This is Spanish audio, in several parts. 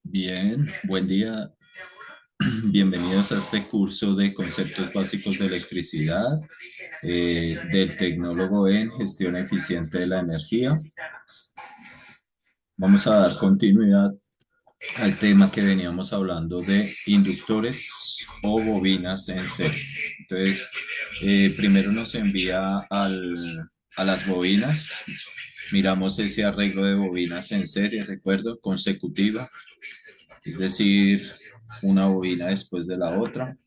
Bien, buen día. Bienvenidos a este curso de conceptos básicos de electricidad del tecnólogo en gestión eficiente de la energía. Vamos a dar continuidad al tema que veníamos hablando de inductores o bobinas en serie. Entonces, primero nos envía a las bobinas. Miramos ese arreglo de bobinas en serie, recuerdo, consecutiva, es decir, una bobina después de la otra.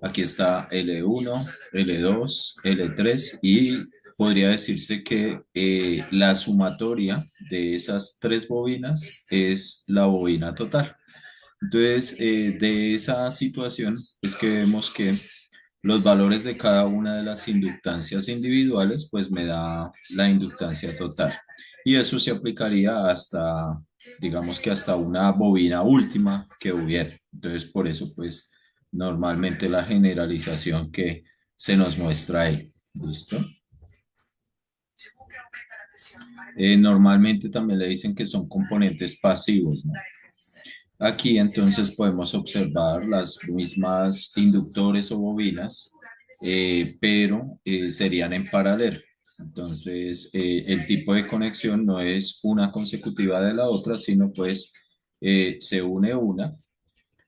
Aquí está L1, L2, L3 y podría decirse que la sumatoria de esas tres bobinas es la bobina total. Entonces, de esa situación es que vemos que los valores de cada una de las inductancias individuales, pues me da la inductancia total. Y eso se aplicaría hasta, digamos que hasta una bobina última que hubiera. Entonces, por eso, pues, normalmente la generalización que se nos muestra ahí. ¿Listo? Normalmente también le dicen que son componentes pasivos, ¿no? Aquí entonces podemos observar las mismas inductores o bobinas, pero serían en paralelo. Entonces, el tipo de conexión no es una consecutiva de la otra, sino pues se une una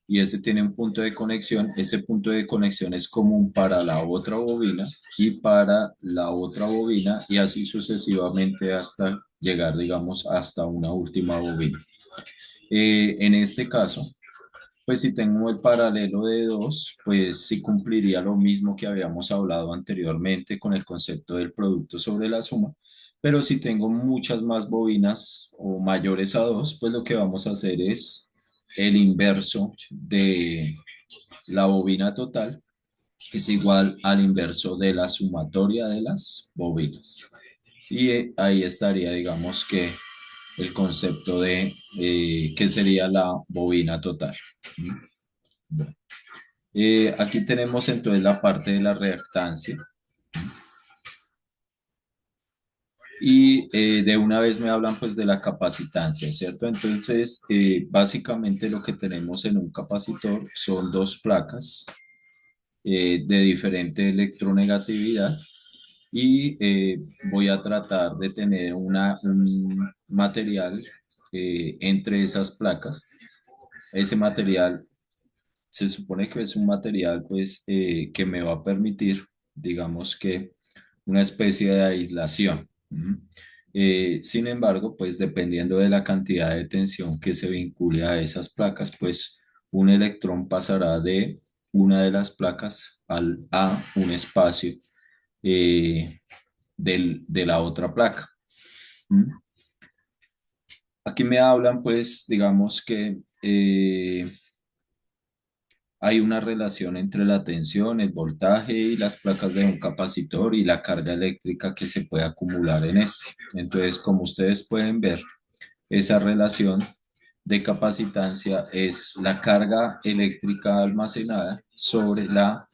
y ese tiene un punto de conexión. Ese punto de conexión es común para la otra bobina y para la otra bobina y así sucesivamente hasta llegar, digamos, hasta una última bobina. En este caso, pues si tengo el paralelo de dos, pues sí cumpliría lo mismo que habíamos hablado anteriormente con el concepto del producto sobre la suma, pero si tengo muchas más bobinas o mayores a dos, pues lo que vamos a hacer es el inverso de la bobina total, que es igual al inverso de la sumatoria de las bobinas. Y ahí estaría, digamos que el concepto de qué sería la bobina total. Bueno, aquí tenemos entonces la parte de la reactancia. Y de una vez me hablan pues de la capacitancia, ¿cierto? Entonces, básicamente lo que tenemos en un capacitor son dos placas de diferente electronegatividad y voy a tratar de tener un material entre esas placas. Ese material se supone que es un material pues que me va a permitir, digamos que, una especie de aislación. Sin embargo, pues dependiendo de la cantidad de tensión que se vincule a esas placas, pues un electrón pasará de una de las placas a un espacio eh, de la otra placa. ¿Mm? Aquí me hablan, pues, digamos que hay una relación entre la tensión, el voltaje y las placas de un capacitor y la carga eléctrica que se puede acumular en este. Entonces, como ustedes pueden ver, esa relación de capacitancia es la carga eléctrica almacenada sobre la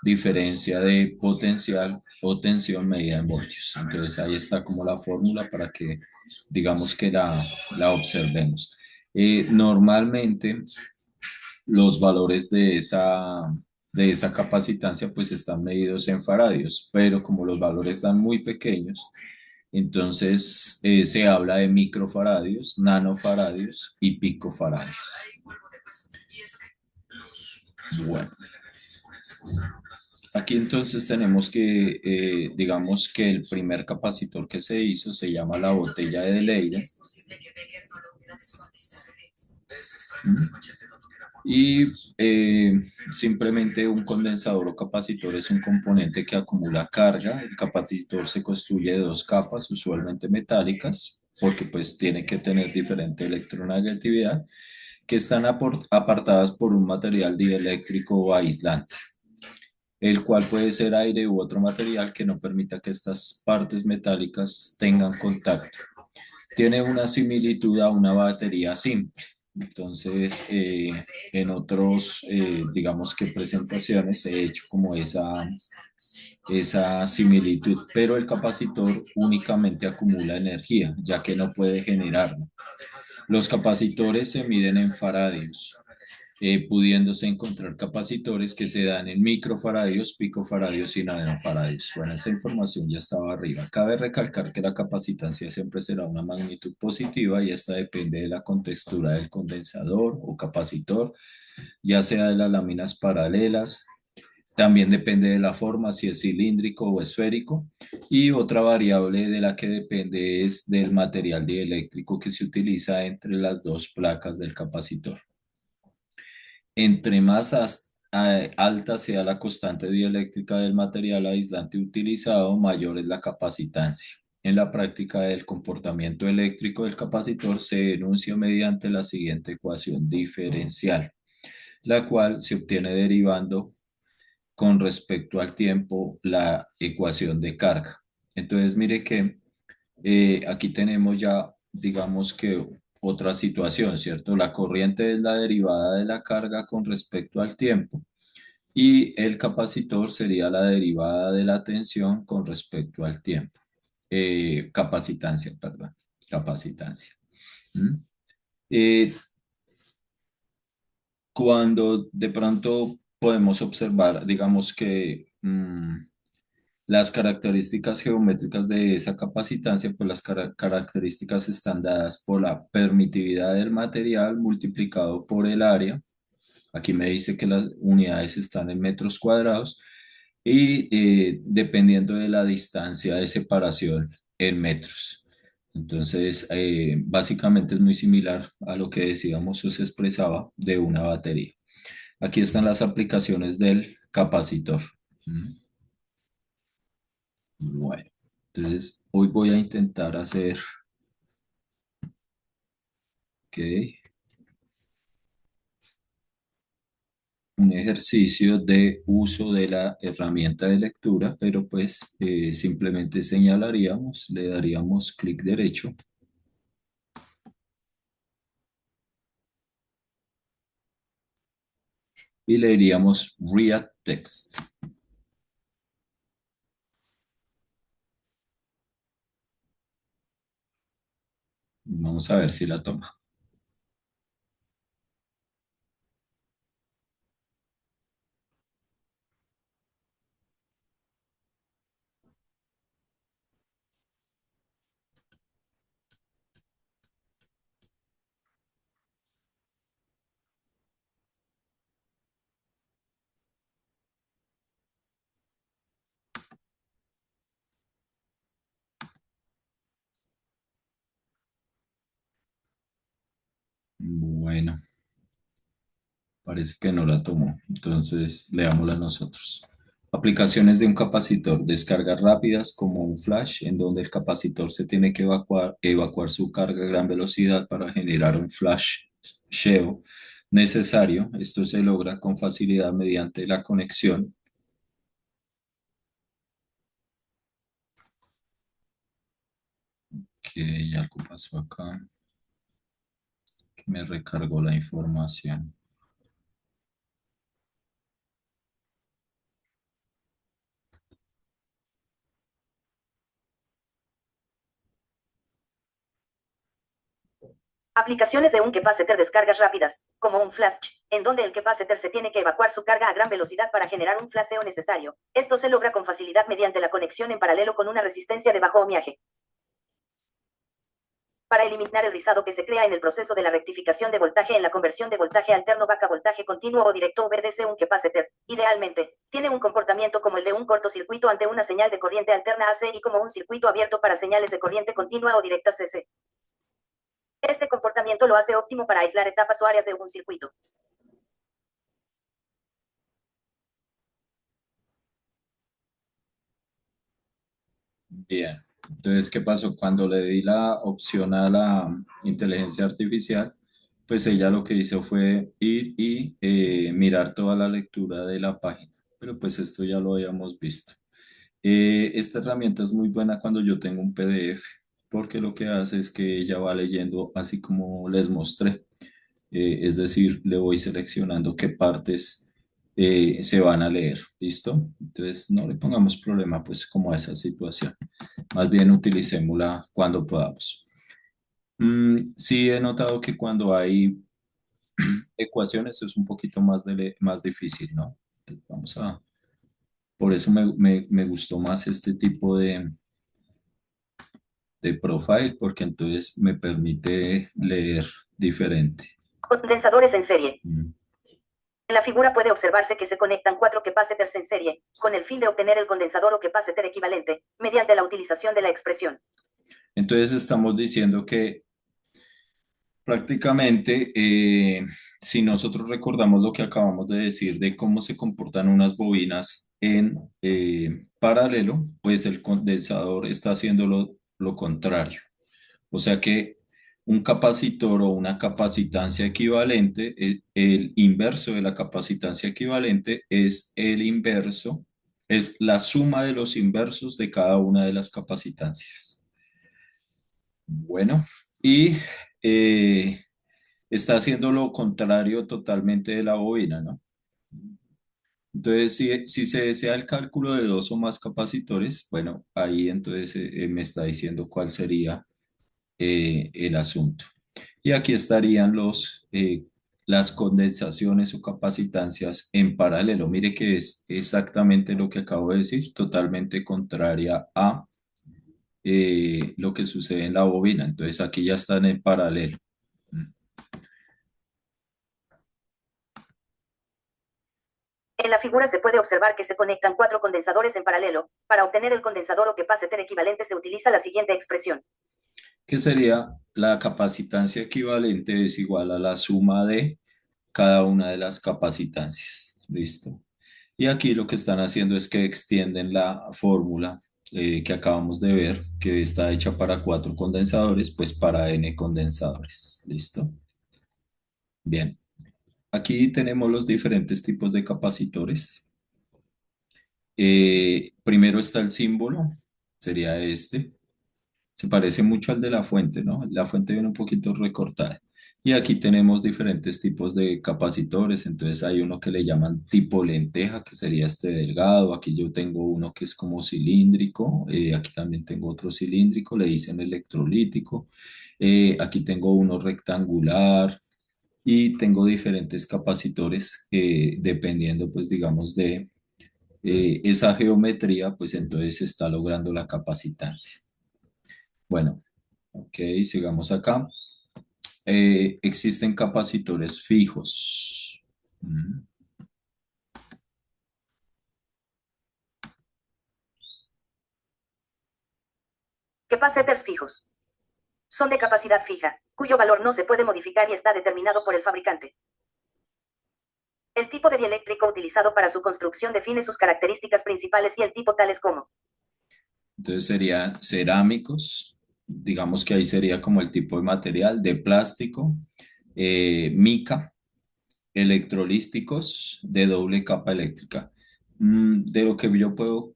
diferencia de potencial o tensión medida en voltios. Entonces, ahí está como la fórmula para que digamos que la observemos. Normalmente los valores de esa capacitancia pues están medidos en faradios, pero como los valores dan muy pequeños, entonces se habla de microfaradios, nanofaradios y picofaradios. Bueno, aquí entonces tenemos que, digamos que el primer capacitor que se hizo se llama la botella de Leyden. Y simplemente un condensador o capacitor es un componente que acumula carga. El capacitor se construye de dos capas, usualmente metálicas, porque pues tiene que tener diferente electronegatividad, que están apartadas por un material dieléctrico o aislante, el cual puede ser aire u otro material que no permita que estas partes metálicas tengan contacto. Tiene una similitud a una batería simple. Entonces, en otros, digamos que presentaciones he hecho como esa similitud, pero el capacitor únicamente acumula energía, ya que no puede generarla. Los capacitores se miden en faradios, pudiéndose encontrar capacitores que se dan en microfaradios, picofaradios y nanofaradios. Bueno, esa información ya estaba arriba. Cabe recalcar que la capacitancia siempre será una magnitud positiva y esta depende de la contextura del condensador o capacitor, ya sea de las láminas paralelas. También depende de la forma, si es cilíndrico o esférico. Y otra variable de la que depende es del material dieléctrico que se utiliza entre las dos placas del capacitor. Entre más alta sea la constante dieléctrica del material aislante utilizado, mayor es la capacitancia. En la práctica del comportamiento eléctrico del capacitor se enuncia mediante la siguiente ecuación diferencial, la cual se obtiene derivando con respecto al tiempo la ecuación de carga. Entonces, mire que aquí tenemos ya, digamos que otra situación, ¿cierto? La corriente es la derivada de la carga con respecto al tiempo y el capacitor sería la derivada de la tensión con respecto al tiempo. Capacitancia, perdón, capacitancia. ¿Mm? Eh, Cuando de pronto podemos observar, digamos que las características geométricas de esa capacitancia, pues las características están dadas por la permitividad del material multiplicado por el área. Aquí me dice que las unidades están en metros cuadrados y dependiendo de la distancia de separación en metros. Entonces, básicamente es muy similar a lo que decíamos o se expresaba de una batería. Aquí están las aplicaciones del capacitor. Mm. Bueno, entonces hoy voy a intentar hacer, ok, un ejercicio de uso de la herramienta de lectura, pero pues simplemente señalaríamos, le daríamos clic derecho y le diríamos Read Text. Vamos a ver si la toma. Bueno, parece que no la tomó. Entonces, leámosla nosotros. Aplicaciones de un capacitor. Descargas rápidas como un flash, en donde el capacitor se tiene que evacuar su carga a gran velocidad para generar un flash sheo necesario. Esto se logra con facilidad mediante la conexión. Que algo pasó acá, que me recargó la información. Aplicaciones de un capacitor: descargas rápidas, como un flash, en donde el capacitor se tiene que evacuar su carga a gran velocidad para generar un flasheo necesario. Esto se logra con facilidad mediante la conexión en paralelo con una resistencia de bajo ohmiaje. Para eliminar el rizado que se crea en el proceso de la rectificación de voltaje en la conversión de voltaje alterno vaca voltaje continuo o directo, obedece un capacitor. Idealmente, tiene un comportamiento como el de un cortocircuito ante una señal de corriente alterna AC y como un circuito abierto para señales de corriente continua o directa CC. Este comportamiento lo hace óptimo para aislar etapas o áreas de un circuito. Bien, entonces, ¿qué pasó? Cuando le di la opción a la inteligencia artificial, pues ella lo que hizo fue ir y mirar toda la lectura de la página, pero pues esto ya lo habíamos visto. Esta herramienta es muy buena cuando yo tengo un PDF, porque lo que hace es que ella va leyendo así como les mostré. Es decir, le voy seleccionando qué partes se van a leer, ¿listo? Entonces, no le pongamos problema pues como a esa situación, más bien utilicémosla cuando podamos. Sí he notado que cuando hay ecuaciones es un poquito más, más difícil, ¿no? Entonces, por eso me gustó más este tipo de profile, porque entonces me permite leer diferente. Condensadores en serie. Mm. En la figura puede observarse que se conectan cuatro capacitors en serie, con el fin de obtener el condensador o capacitor equivalente, mediante la utilización de la expresión. Entonces estamos diciendo que prácticamente, si nosotros recordamos lo que acabamos de decir de cómo se comportan unas bobinas en paralelo, pues el condensador está haciendo lo contrario. O sea que un capacitor o una capacitancia equivalente, el inverso de la capacitancia equivalente es el inverso, es la suma de los inversos de cada una de las capacitancias. Bueno, y eh, está haciendo lo contrario totalmente de la bobina, ¿no? Entonces, si se desea el cálculo de dos o más capacitores, bueno, ahí entonces me está diciendo cuál sería el asunto. Y aquí estarían las condensaciones o capacitancias en paralelo. Mire que es exactamente lo que acabo de decir, totalmente contraria a lo que sucede en la bobina. Entonces aquí ya están en paralelo. En la figura se puede observar que se conectan cuatro condensadores en paralelo. Para obtener el condensador o capacitor equivalente se utiliza la siguiente expresión. Que sería la capacitancia equivalente es igual a la suma de cada una de las capacitancias. ¿Listo? Y aquí lo que están haciendo es que extienden la fórmula que acabamos de ver, que está hecha para cuatro condensadores, pues para n condensadores. ¿Listo? Bien. Aquí tenemos los diferentes tipos de capacitores. Primero está el símbolo, sería este. Se parece mucho al de la fuente, ¿no? La fuente viene un poquito recortada. Y aquí tenemos diferentes tipos de capacitores. Entonces hay uno que le llaman tipo lenteja, que sería este delgado. Aquí yo tengo uno que es como cilíndrico. Aquí también tengo otro cilíndrico, le dicen electrolítico. Aquí tengo uno rectangular y tengo diferentes capacitores dependiendo, pues digamos, de esa geometría, pues entonces se está logrando la capacitancia. Bueno, ok, sigamos acá. Existen capacitores fijos. Mm. Capacitors fijos. Son de capacidad fija, cuyo valor no se puede modificar y está determinado por el fabricante. El tipo de dieléctrico utilizado para su construcción define sus características principales y el tipo tales como Entonces serían cerámicos, digamos que ahí sería como el tipo de material, de plástico, mica, electrolísticos de doble capa eléctrica. De lo que yo puedo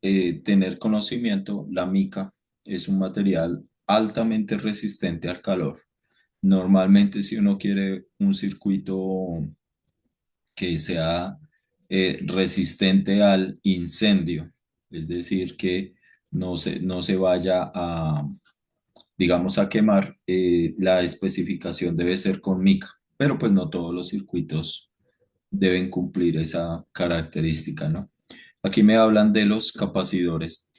tener conocimiento, la mica es un material altamente resistente al calor. Normalmente, si uno quiere un circuito que sea resistente al incendio, es decir, que no se vaya a, digamos, a quemar, la especificación debe ser con mica, pero pues no todos los circuitos deben cumplir esa característica, ¿no? Aquí me hablan de los capacitores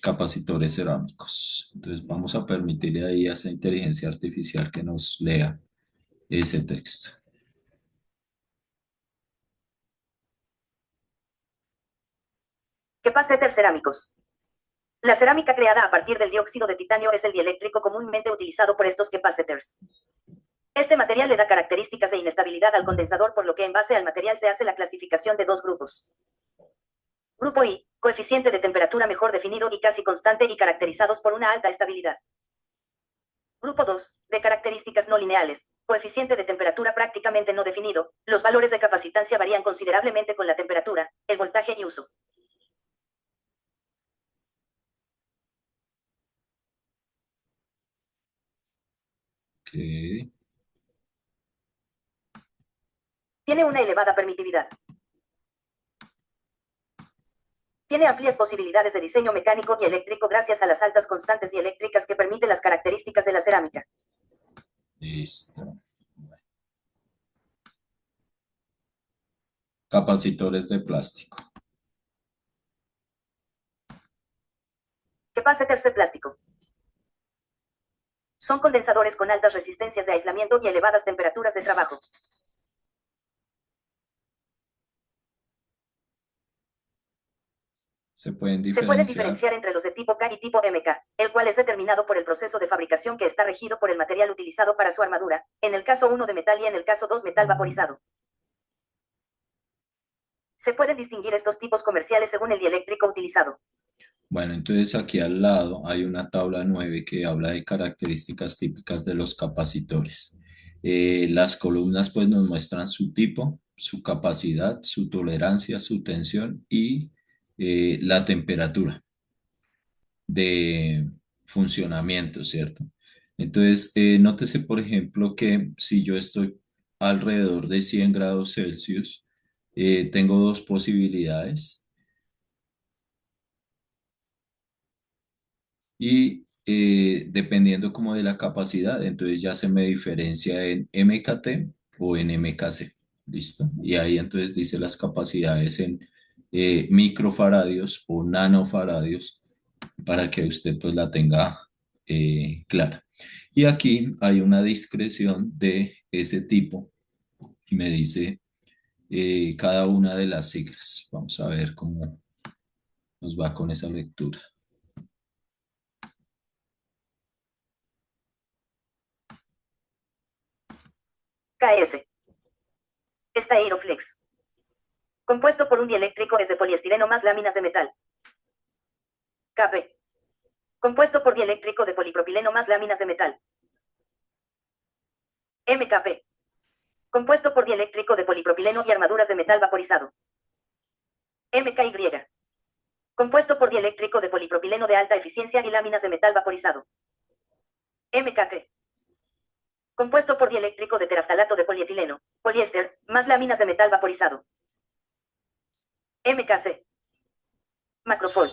cerámicos. Entonces vamos a permitirle ahí a esa inteligencia artificial que nos lea ese texto. capacitors cerámicos. La cerámica creada a partir del dióxido de titanio es el dieléctrico comúnmente utilizado por estos capacitors. Este material le da características de inestabilidad al condensador, por lo que en base al material se hace la clasificación de dos grupos. Grupo I, coeficiente de temperatura mejor definido y casi constante y caracterizados por una alta estabilidad. Grupo 2, de características no lineales, coeficiente de temperatura prácticamente no definido, los valores de capacitancia varían considerablemente con la temperatura, el voltaje y uso. Ok. Tiene una elevada permitividad. Tiene amplias posibilidades de diseño mecánico y eléctrico gracias a las altas constantes dieléctricas que permiten las características de la cerámica. Listo. Bueno. Capacitores de plástico. Capacitors de plástico. Son condensadores con altas resistencias de aislamiento y elevadas temperaturas de trabajo. Se pueden Se pueden diferenciar. diferenciar entre los de tipo K y tipo MK, el cual es determinado por el proceso de fabricación que está regido por el material utilizado para su armadura, en el caso 1 de metal y en el caso 2 metal vaporizado. Se pueden distinguir estos tipos comerciales según el dieléctrico utilizado. Bueno, entonces aquí al lado hay una tabla 9 que habla de características típicas de los capacitores. Las columnas pues nos muestran su tipo, su capacidad, su tolerancia, su tensión y la temperatura de funcionamiento, ¿cierto? Entonces, nótese, por ejemplo, que si yo estoy alrededor de 100 grados Celsius, tengo dos posibilidades y dependiendo como de la capacidad, entonces ya se me diferencia en MKT o en MKC, ¿listo? Y ahí entonces dice las capacidades en microfaradios o nanofaradios para que usted pues la tenga clara. Y aquí hay una discreción de ese tipo y me dice cada una de las siglas. Vamos a ver cómo nos va con esa lectura. KS. Styroflex. Compuesto por un dieléctrico es de poliestireno más láminas de metal. KP. Compuesto por dieléctrico de polipropileno más láminas de metal. MKP. Compuesto por dieléctrico de polipropileno y armaduras de metal vaporizado. MKY. Compuesto por dieléctrico de polipropileno de alta eficiencia y láminas de metal vaporizado. MKT. Compuesto por dieléctrico de teraftalato de polietileno, poliéster, más láminas de metal vaporizado. MKC. Macrofol.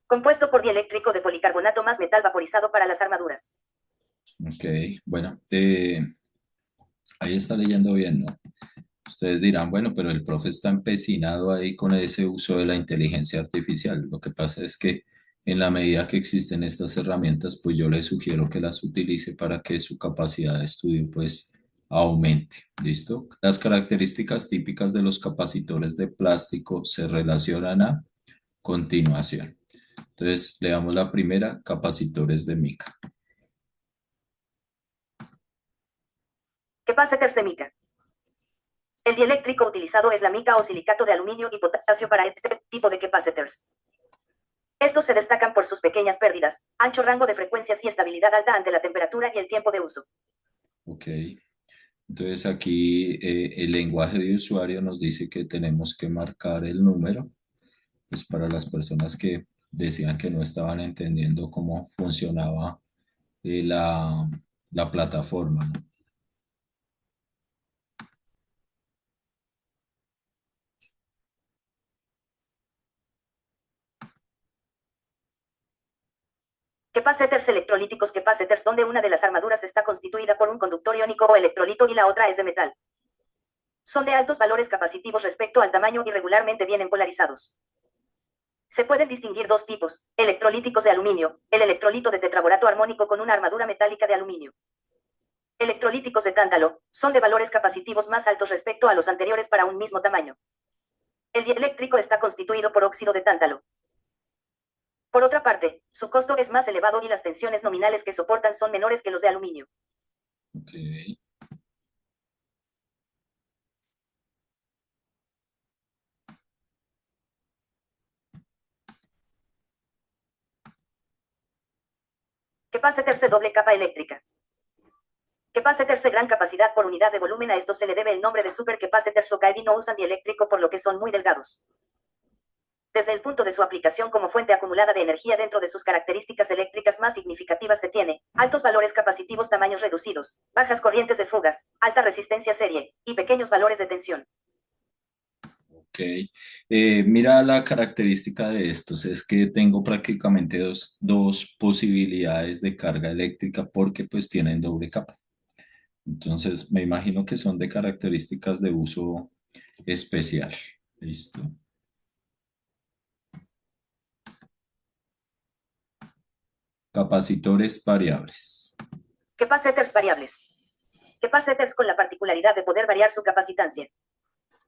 Compuesto por dieléctrico de policarbonato más metal vaporizado para las armaduras. Ok, bueno, ahí está leyendo bien, ¿no? Ustedes dirán, bueno, pero el profe está empecinado ahí con ese uso de la inteligencia artificial. Lo que pasa es que en la medida que existen estas herramientas, pues yo le sugiero que las utilice para que su capacidad de estudio pues aumente. ¿Listo? Las características típicas de los capacitores de plástico se relacionan a continuación. Entonces, le damos la primera, capacitores de mica. Capacitor semica. El dieléctrico utilizado es la mica o silicato de aluminio y potasio para este tipo de capacitors. Estos se destacan por sus pequeñas pérdidas, ancho rango de frecuencias y estabilidad alta ante la temperatura y el tiempo de uso. Ok. Entonces aquí el lenguaje de usuario nos dice que tenemos que marcar el número, pues para las personas que decían que no estaban entendiendo cómo funcionaba la plataforma, ¿no? Capacitors electrolíticos capacitors donde una de las armaduras está constituida por un conductor iónico o electrolito y la otra es de metal. Son de altos valores capacitivos respecto al tamaño y regularmente vienen polarizados. Se pueden distinguir dos tipos, electrolíticos de aluminio, el electrolito de tetraborato armónico con una armadura metálica de aluminio. Electrolíticos de tántalo, son de valores capacitivos más altos respecto a los anteriores para un mismo tamaño. El dieléctrico está constituido por óxido de tántalo. Por otra parte, su costo es más elevado y las tensiones nominales que soportan son menores que los de aluminio. Ok. Capacitors de doble capa eléctrica. Capacitors de gran capacidad por unidad de volumen. A esto se le debe el nombre de supercapacitors o no usan dieléctrico por lo que son muy delgados. Desde el punto de su aplicación como fuente acumulada de energía dentro de sus características eléctricas más significativas se tiene altos valores capacitivos, tamaños reducidos, bajas corrientes de fugas, alta resistencia serie y pequeños valores de tensión. Ok. Mira, la característica de estos es que tengo prácticamente dos posibilidades de carga eléctrica porque pues tienen doble capa. Entonces me imagino que son de características de uso especial. Listo. Capacitores variables. Capacitors variables. Capacitors con la particularidad de poder variar su capacitancia.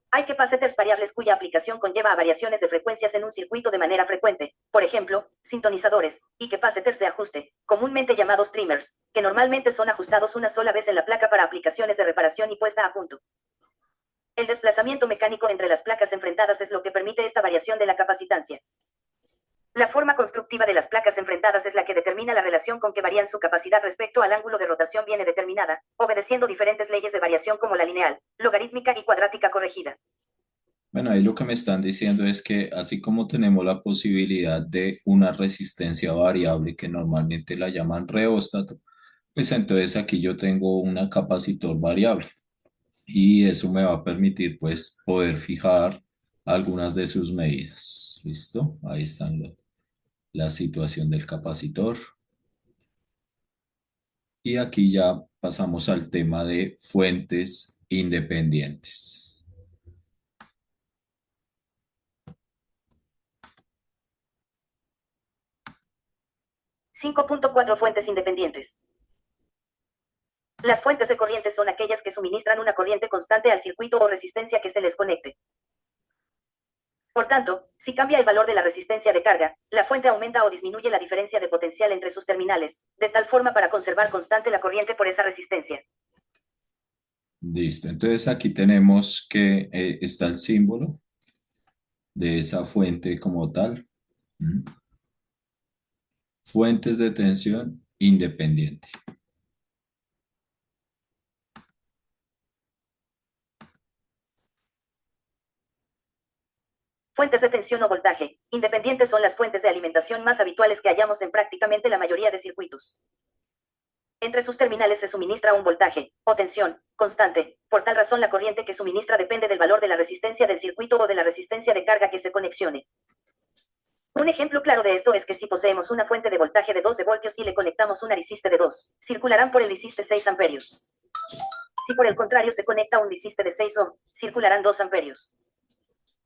Hay capacitors variables cuya aplicación conlleva a variaciones de frecuencias en un circuito de manera frecuente, por ejemplo, sintonizadores, y capacitors de ajuste, comúnmente llamados trimmers, que normalmente son ajustados una sola vez en la placa para aplicaciones de reparación y puesta a punto. El desplazamiento mecánico entre las placas enfrentadas es lo que permite esta variación de la capacitancia. La forma constructiva de las placas enfrentadas es la que determina la relación con que varían su capacidad respecto al ángulo de rotación viene determinada, obedeciendo diferentes leyes de variación como la lineal, logarítmica y cuadrática corregida. Bueno, ahí lo que me están diciendo es que así como tenemos la posibilidad de una resistencia variable que normalmente la llaman reóstato, pues entonces aquí yo tengo una capacitor variable y eso me va a permitir pues poder fijar algunas de sus medidas. ¿Listo? Ahí están la situación del capacitor. Y aquí ya pasamos al tema de fuentes independientes. 5.4 Fuentes independientes. Las fuentes de corriente son aquellas que suministran una corriente constante al circuito o resistencia que se les conecte. Por tanto, si cambia el valor de la resistencia de carga, la fuente aumenta o disminuye la diferencia de potencial entre sus terminales, de tal forma para conservar constante la corriente por esa resistencia. Listo, entonces aquí tenemos que está el símbolo de esa fuente como tal. ¿Mm? Fuentes de tensión independiente. Fuentes de tensión o voltaje independientes son las fuentes de alimentación más habituales que hallamos en prácticamente la mayoría de circuitos. Entre sus terminales se suministra un voltaje, o tensión, constante. Por tal razón la corriente que suministra depende del valor de la resistencia del circuito o de la resistencia de carga que se conexione. Un ejemplo claro de esto es que si poseemos una fuente de voltaje de 12 voltios y le conectamos una resiste de 2, circularán por el resiste 6 amperios. Si por el contrario se conecta un resiste de 6 ohm, circularán 2 amperios.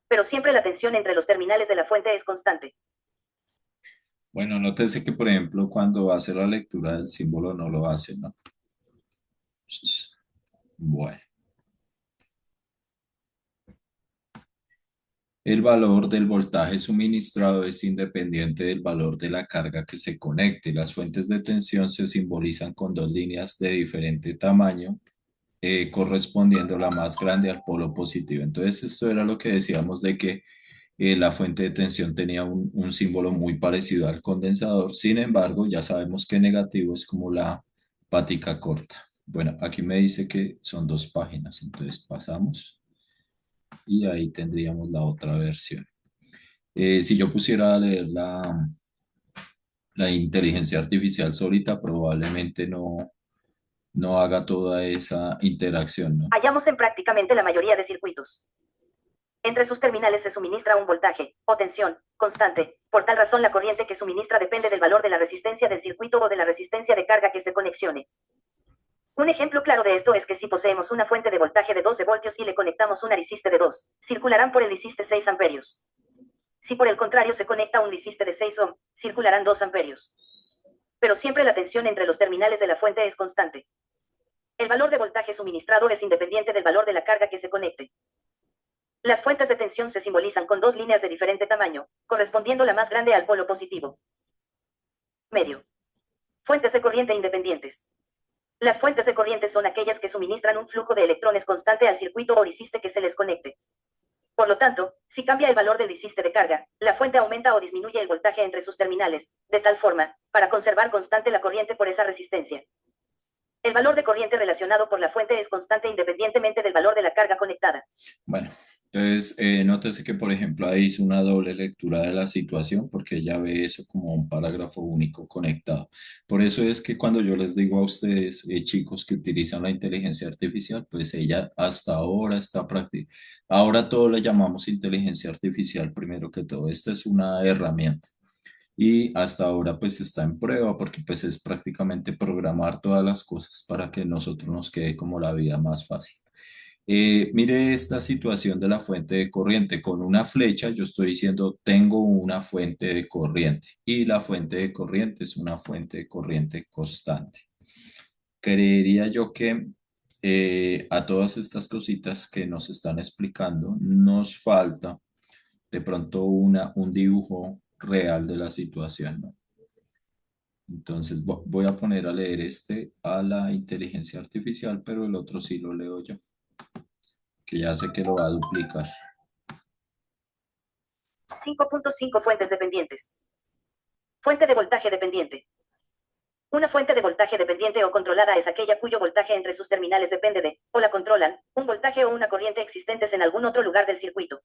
Pero siempre la tensión entre los terminales de la fuente es constante. Bueno, nótese que, por ejemplo, cuando hace la lectura del símbolo no lo hace, ¿no? Bueno. El valor del voltaje suministrado es independiente del valor de la carga que se conecte. Las fuentes de tensión se simbolizan con dos líneas de diferente tamaño, correspondiendo la más grande al polo positivo. Entonces, esto era lo que decíamos de que la fuente de tensión tenía un símbolo muy parecido al condensador. Sin embargo, ya sabemos que negativo es como la patica corta. Bueno, aquí me dice que son dos páginas, entonces pasamos y ahí tendríamos la otra versión. Si yo pusiera a leer la inteligencia artificial solita, probablemente no haga toda esa interacción, ¿no? Hallamos en prácticamente la mayoría de circuitos. Entre sus terminales se suministra un voltaje, o tensión, constante. Por tal razón la corriente que suministra depende del valor de la resistencia del circuito o de la resistencia de carga que se conexione. Un ejemplo claro de esto es que si poseemos una fuente de voltaje de 12 voltios y le conectamos una resiste de 2, circularán por el resiste 6 amperios. Si por el contrario se conecta un resiste de 6 ohm, circularán 2 amperios. Pero siempre la tensión entre los terminales de la fuente es constante. El valor de voltaje suministrado es independiente del valor de la carga que se conecte. Las fuentes de tensión se simbolizan con dos líneas de diferente tamaño, correspondiendo la más grande al polo positivo. Medio. Fuentes de corriente independientes. Las fuentes de corriente son aquellas que suministran un flujo de electrones constante al circuito o resiste que se les conecte. Por lo tanto, si cambia el valor del resiste de carga, la fuente aumenta o disminuye el voltaje entre sus terminales, de tal forma, para conservar constante la corriente por esa resistencia. El valor de corriente relacionado por la fuente es constante independientemente del valor de la carga conectada. Bueno, Entonces, nótese que, por ejemplo, ahí hizo una doble lectura de la situación porque ella ve eso como un parágrafo único conectado. Por eso es que cuando yo les digo a ustedes, chicos, que utilizan la inteligencia artificial, pues ella hasta ahora está práctica. Ahora todo le llamamos inteligencia artificial primero que todo. Esta es una herramienta y hasta ahora pues está en prueba porque pues es prácticamente programar todas las cosas para que nosotros nos quede como la vida más fácil. Mire esta situación de la fuente de corriente. Con una flecha yo estoy diciendo tengo una fuente de corriente y la fuente de corriente es una fuente de corriente constante. Creería yo que a todas estas cositas que nos están explicando nos falta de pronto un dibujo real de la situación, ¿no? Entonces voy a poner a leer este a la inteligencia artificial, pero el otro sí lo leo yo, que ya sé que lo va a duplicar. 5.5 fuentes dependientes. Fuente de voltaje dependiente. Una fuente de voltaje dependiente o controlada es aquella cuyo voltaje entre sus terminales depende de, o la controlan, un voltaje o una corriente existentes en algún otro lugar del circuito.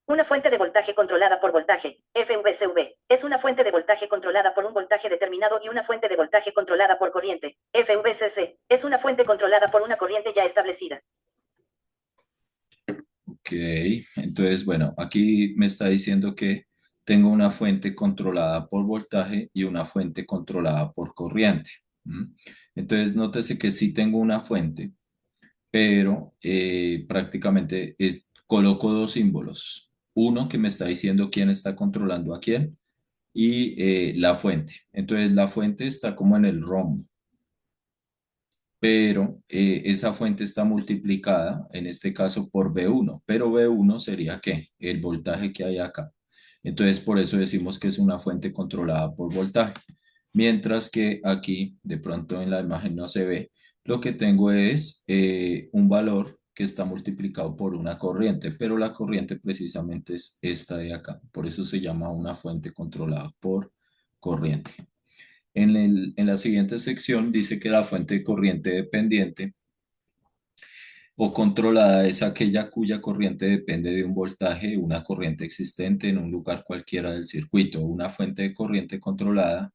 Una fuente de voltaje controlada por voltaje, FVCV, es una fuente de voltaje controlada por un voltaje determinado y una fuente de voltaje controlada por corriente, FVCC, es una fuente controlada por una corriente ya establecida. Ok, entonces, bueno, aquí me está diciendo que tengo una fuente controlada por voltaje y una fuente controlada por corriente. ¿M? Entonces, nótese que sí tengo una fuente, pero prácticamente coloco dos símbolos. Uno que me está diciendo quién está controlando a quién y la fuente. Entonces, la fuente está como en el rombo, pero esa fuente está multiplicada, en este caso por V1, pero V1 sería ¿qué? El voltaje que hay acá. Entonces, por eso decimos que es una fuente controlada por voltaje. Mientras que aquí, de pronto en la imagen no se ve, lo que tengo es un valor que está multiplicado por una corriente, pero la corriente precisamente es esta de acá. Por eso se llama una fuente controlada por corriente. En la siguiente sección dice que la fuente de corriente dependiente o controlada es aquella cuya corriente depende de un voltaje, una corriente existente en un lugar cualquiera del circuito. Una fuente de corriente controlada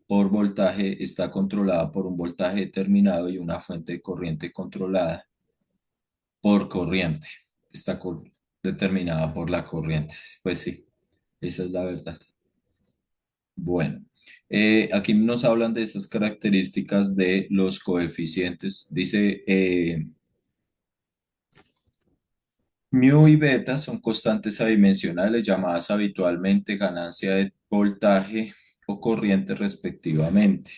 por voltaje está controlada por un voltaje determinado y una fuente de corriente controlada por corriente está determinada por la corriente. Pues sí, esa es la verdad. Bueno, aquí nos hablan de esas características de los coeficientes. Dice, mu y beta son constantes adimensionales llamadas habitualmente ganancia de voltaje o corriente respectivamente.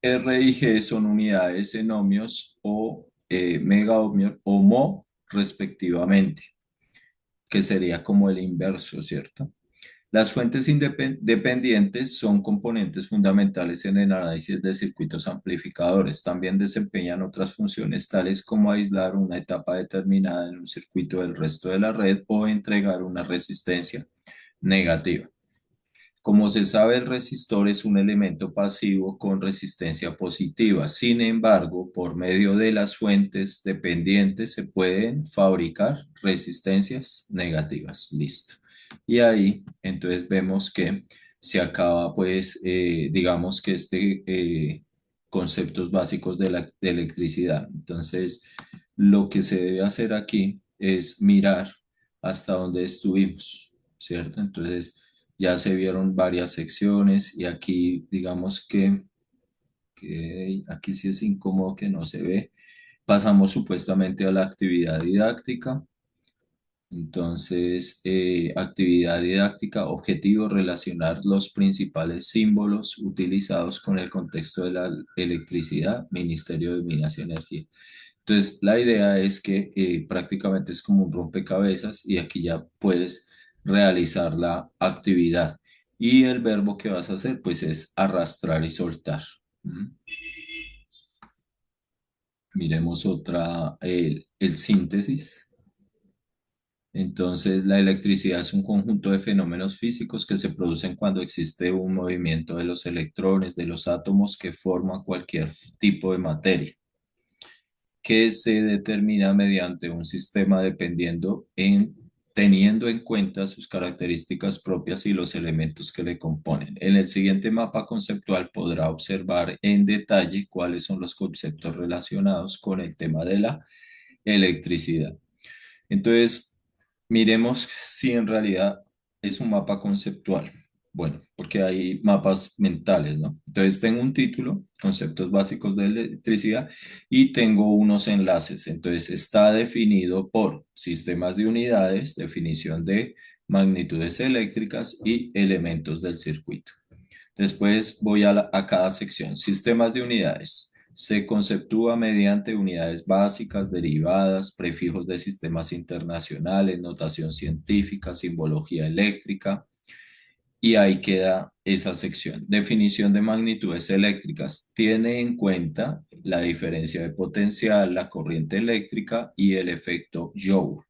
R y G son unidades en ohmios o megaohmios o mho respectivamente, que sería como el inverso, ¿cierto? Las fuentes dependientes son componentes fundamentales en el análisis de circuitos amplificadores. También desempeñan otras funciones tales como aislar una etapa determinada en un circuito del resto de la red o entregar una resistencia negativa. Como se sabe, el resistor es un elemento pasivo con resistencia positiva. Sin embargo, por medio de las fuentes dependientes se pueden fabricar resistencias negativas. Listo. Y ahí, entonces vemos que se acaba, pues, digamos que conceptos básicos de electricidad. Entonces, lo que se debe hacer aquí es mirar hasta dónde estuvimos, ¿cierto? Entonces, ya se vieron varias secciones y aquí digamos que aquí sí es incómodo que no se ve. Pasamos supuestamente a la actividad didáctica. Entonces, actividad didáctica, objetivo, relacionar los principales símbolos utilizados con el contexto de la electricidad, Ministerio de Minas y Energía. Entonces, la idea es que prácticamente es como un rompecabezas y aquí ya puedes realizar la actividad. Y el verbo que vas a hacer, pues es arrastrar y soltar. ¿Mm? Miremos otra, el síntesis. Entonces, la electricidad es un conjunto de fenómenos físicos que se producen cuando existe un movimiento de los electrones, de los átomos que forman cualquier tipo de materia. que se determina mediante un sistema teniendo en cuenta sus características propias y los elementos que le componen. En el siguiente mapa conceptual podrá observar en detalle cuáles son los conceptos relacionados con el tema de la electricidad. Entonces, miremos si en realidad es un mapa conceptual. Bueno, porque hay mapas mentales, ¿no? Entonces tengo un título, conceptos básicos de electricidad, y tengo unos enlaces. Entonces está definido por sistemas de unidades, definición de magnitudes eléctricas y elementos del circuito. Después voy a cada sección. Sistemas de unidades. Se conceptúa mediante unidades básicas, derivadas, prefijos de sistemas internacionales, notación científica, simbología eléctrica, y ahí queda esa sección. Definición de magnitudes eléctricas. Tiene en cuenta la diferencia de potencial, la corriente eléctrica y el efecto Joule.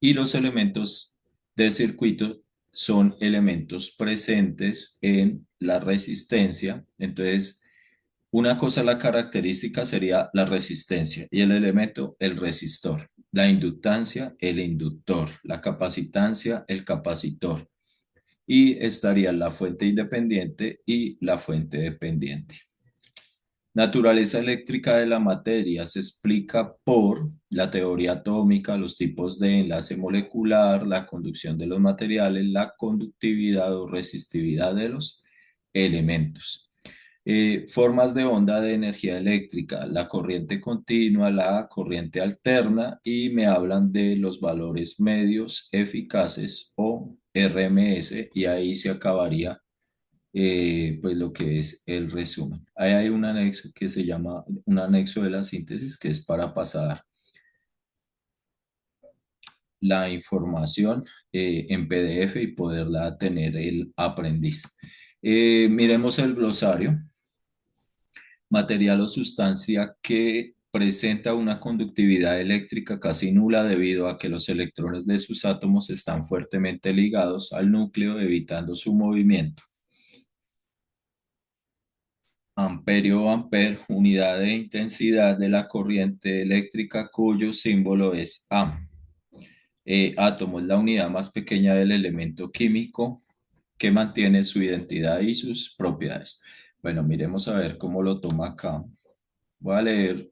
Y los elementos de circuito son elementos presentes en la resistencia. Entonces, una cosa, la característica sería la resistencia y el elemento, el resistor. La inductancia, el inductor. La capacitancia, el capacitor. Y estaría la fuente independiente y la fuente dependiente. Naturaleza eléctrica de la materia se explica por la teoría atómica, los tipos de enlace molecular, la conducción de los materiales, la conductividad o resistividad de los elementos. Formas de onda de energía eléctrica, la corriente continua, la corriente alterna, y me hablan de los valores medios eficaces o RMS, y ahí se acabaría pues lo que es el resumen. Ahí hay un anexo que se llama un anexo de la síntesis, que es para pasar la información en PDF y poderla tener el aprendiz. Miremos el glosario. Material o sustancia que presenta una conductividad eléctrica casi nula debido a que los electrones de sus átomos están fuertemente ligados al núcleo, evitando su movimiento. Amperio o amper, unidad de intensidad de la corriente eléctrica cuyo símbolo es A. Átomo es la unidad más pequeña del elemento químico que mantiene su identidad y sus propiedades. Bueno, miremos a ver cómo lo toma acá. Voy a leer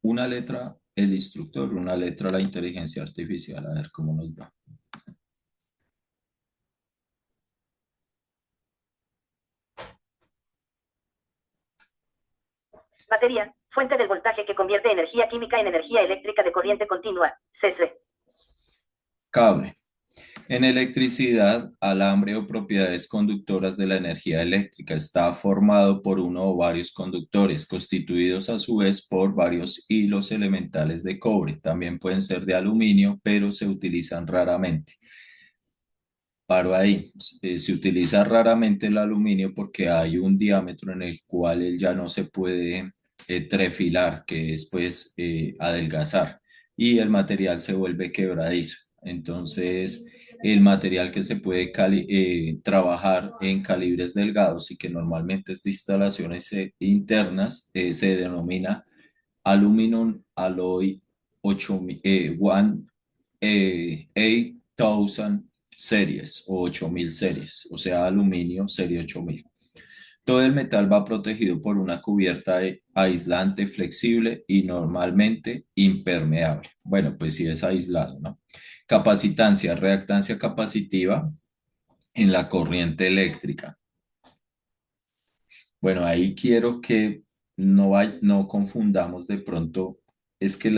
una letra el instructor, una letra la inteligencia artificial, a ver cómo nos va. Batería, fuente del voltaje que convierte energía química en energía eléctrica de corriente continua, CC. Cable. En electricidad, alambre o propiedades conductoras de la energía eléctrica está formado por uno o varios conductores, constituidos a su vez por varios hilos elementales de cobre. También pueden ser de aluminio, pero se utilizan raramente. Paro ahí. Se utiliza raramente el aluminio porque hay un diámetro en el cual él ya no se puede trefilar, que es pues adelgazar, y el material se vuelve quebradizo. Entonces, el material que se puede trabajar en calibres delgados y que normalmente es de instalaciones internas se denomina aluminum alloy 8000 series o 8000 series, o sea, aluminio serie 8000. Todo el metal va protegido por una cubierta aislante flexible y normalmente impermeable. Bueno, pues sí es aislado, ¿no? Capacitancia, reactancia capacitiva en la corriente eléctrica. Bueno, ahí quiero que no confundamos de pronto, es que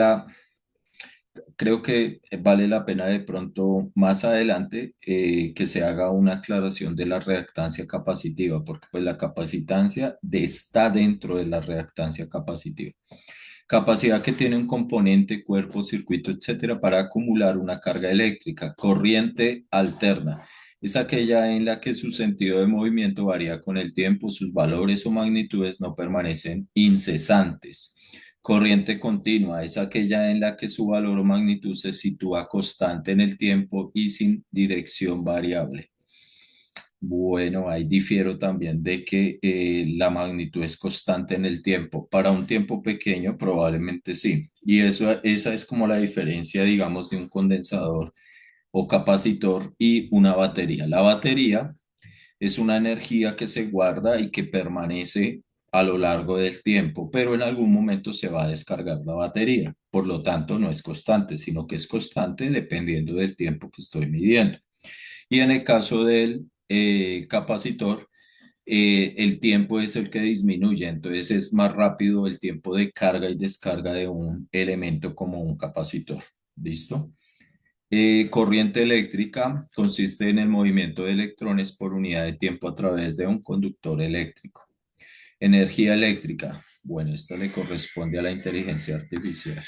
creo que vale la pena de pronto más adelante que se haga una aclaración de la reactancia capacitiva, porque pues la capacitancia está dentro de la reactancia capacitiva. Capacidad que tiene un componente, cuerpo, circuito, etcétera, para acumular una carga eléctrica. Corriente alterna. Es aquella en la que su sentido de movimiento varía con el tiempo, sus valores o magnitudes no permanecen incesantes. Corriente continua es aquella en la que su valor o magnitud se sitúa constante en el tiempo y sin dirección variable. Bueno, ahí difiero también de que la magnitud es constante en el tiempo. Para un tiempo pequeño, probablemente sí. Y esa es como la diferencia, digamos, de un condensador o capacitor y una batería. La batería es una energía que se guarda y que permanece a lo largo del tiempo, pero en algún momento se va a descargar la batería. Por lo tanto, no es constante, sino que es constante dependiendo del tiempo que estoy midiendo. Y en el caso del capacitor, el tiempo es el que disminuye, entonces es más rápido el tiempo de carga y descarga de un elemento como un capacitor. ¿Listo? Corriente eléctrica consiste en el movimiento de electrones por unidad de tiempo a través de un conductor eléctrico. Energía eléctrica. Bueno, esta le corresponde a la inteligencia artificial.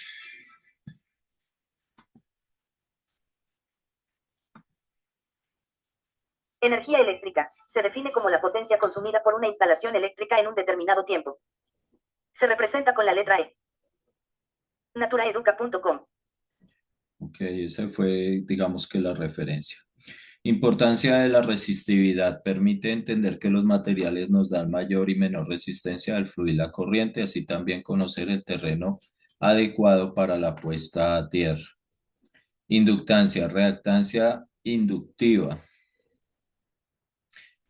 Energía eléctrica. Se define como la potencia consumida por una instalación eléctrica en un determinado tiempo. Se representa con la letra E. Naturaeduca.com. Ok, esa fue, digamos que la referencia. Importancia de la resistividad. Permite entender que los materiales nos dan mayor y menor resistencia al fluir la corriente, así también conocer el terreno adecuado para la puesta a tierra. Inductancia, reactancia inductiva.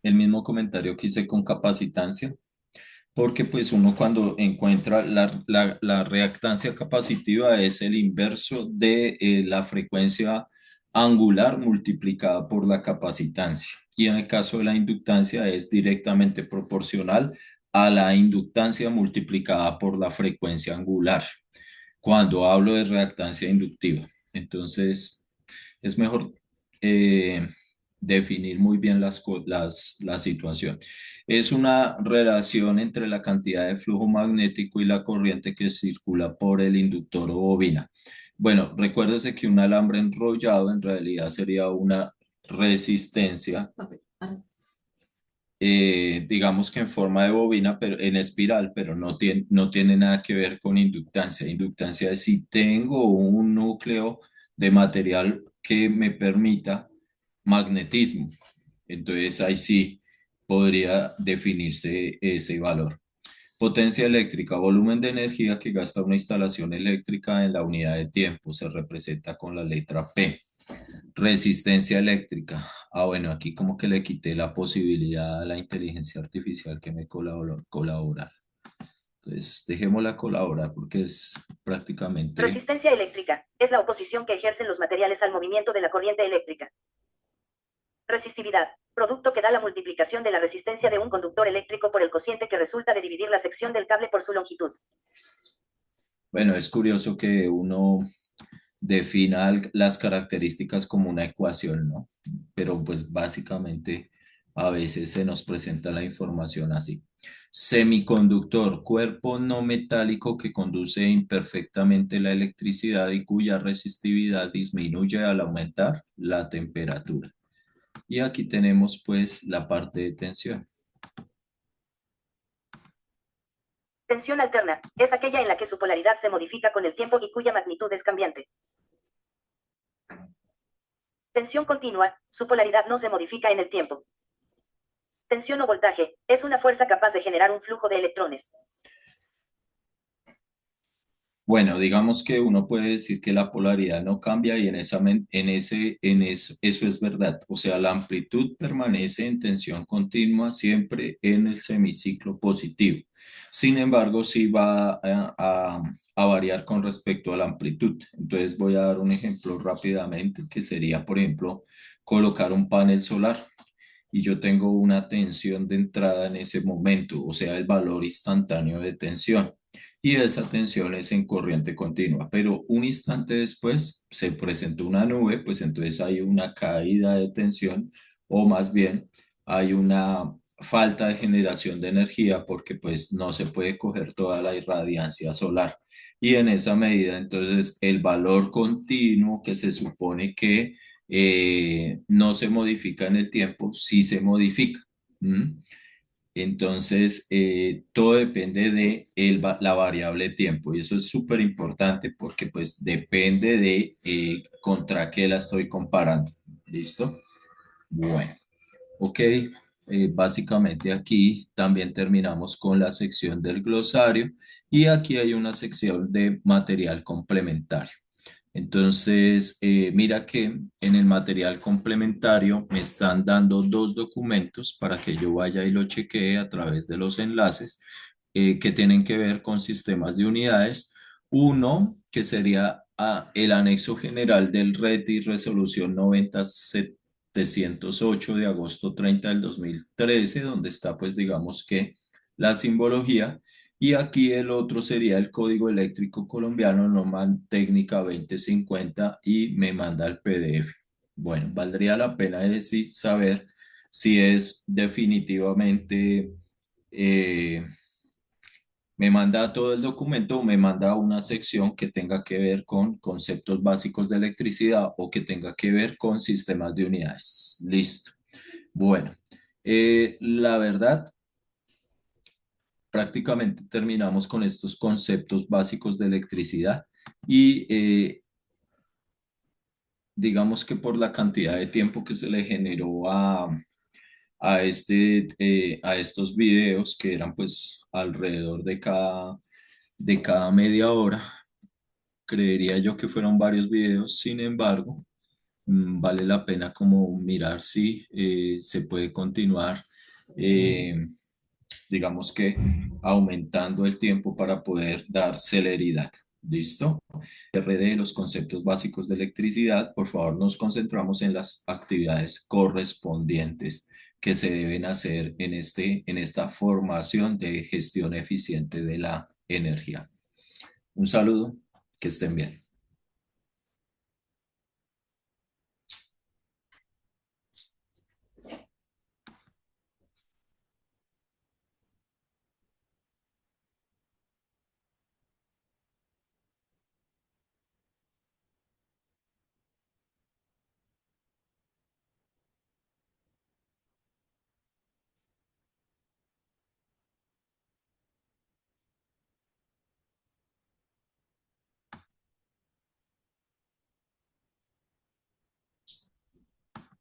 El mismo comentario que hice con capacitancia, porque pues uno cuando encuentra la reactancia capacitiva es el inverso de la frecuencia angular multiplicada por la capacitancia. Y en el caso de la inductancia es directamente proporcional a la inductancia multiplicada por la frecuencia angular, cuando hablo de reactancia inductiva. Entonces, es mejor definir muy bien la situación. Es una relación entre la cantidad de flujo magnético y la corriente que circula por el inductor o bobina. Bueno, recuérdese que un alambre enrollado en realidad sería una resistencia, digamos que en forma de bobina, pero en espiral, pero no tiene nada que ver con inductancia. Inductancia es si tengo un núcleo de material que me permita magnetismo. Entonces ahí sí podría definirse ese valor. Potencia eléctrica, volumen de energía que gasta una instalación eléctrica en la unidad de tiempo, se representa con la letra P. Resistencia eléctrica. Ah, bueno, aquí como que le quité la posibilidad a la inteligencia artificial que me colaborar. Entonces, dejémosla colaborar porque es prácticamente, Resistencia eléctrica. Es la oposición que ejercen los materiales al movimiento de la corriente eléctrica. Resistividad. Producto que da la multiplicación de la resistencia de un conductor eléctrico por el cociente que resulta de dividir la sección del cable por su longitud. bueno, es curioso que uno defina las características como una ecuación, ¿no? Pero pues básicamente a veces se nos presenta la información así. Semiconductor, cuerpo no metálico que conduce imperfectamente la electricidad y cuya resistividad disminuye al aumentar la temperatura. Y aquí tenemos pues la parte de tensión. Tensión alterna. Es aquella en la que su polaridad se modifica con el tiempo y cuya magnitud es cambiante. Tensión continua. Su polaridad no se modifica en el tiempo. Tensión o voltaje. Es una fuerza capaz de generar un flujo de electrones. Bueno, digamos que uno puede decir que la polaridad no cambia y eso es verdad. O sea, la amplitud permanece en tensión continua siempre en el semiciclo positivo. Sin embargo, sí va a variar con respecto a la amplitud. Entonces voy a dar un ejemplo rápidamente, que sería, por ejemplo, colocar un panel solar y yo tengo una tensión de entrada en ese momento, o sea, el valor instantáneo de tensión. Y esa tensión es en corriente continua, pero un instante después se presentó una nube, pues entonces hay una caída de tensión o más bien hay una falta de generación de energía porque pues no se puede coger toda la irradiancia solar. Y en esa medida entonces el valor continuo que se supone que no se modifica en el tiempo, sí se modifica. ¿Mm? Entonces, todo depende de la variable tiempo y eso es súper importante porque pues depende de contra qué la estoy comparando. ¿Listo? Bueno, Ok, básicamente aquí también terminamos con la sección del glosario y aquí hay una sección de material complementario. Entonces, mira que en el material complementario me están dando dos documentos para que yo vaya y lo chequee a través de los enlaces que tienen que ver con sistemas de unidades. Uno, que sería el anexo general del RETI resolución 90708 de agosto 30 del 2013, donde está pues digamos que la simbología. Y aquí el otro sería el Código Eléctrico Colombiano, norma técnica 2050 y me manda el PDF. Bueno, valdría la pena decir, saber si es definitivamente, eh, me manda todo el documento o me manda una sección que tenga que ver con conceptos básicos de electricidad o que tenga que ver con sistemas de unidades. Listo. Bueno, la verdad prácticamente terminamos con estos conceptos básicos de electricidad y digamos que por la cantidad de tiempo que se le generó a estos videos que eran pues alrededor de cada media hora, creería yo que fueron varios videos, sin embargo, vale la pena como mirar si se puede continuar. eh, digamos que aumentando el tiempo para poder dar celeridad. ¿Listo? RD, los conceptos básicos de electricidad, por favor nos concentramos en las actividades correspondientes que se deben hacer en esta formación de gestión eficiente de la energía. Un saludo, que estén bien.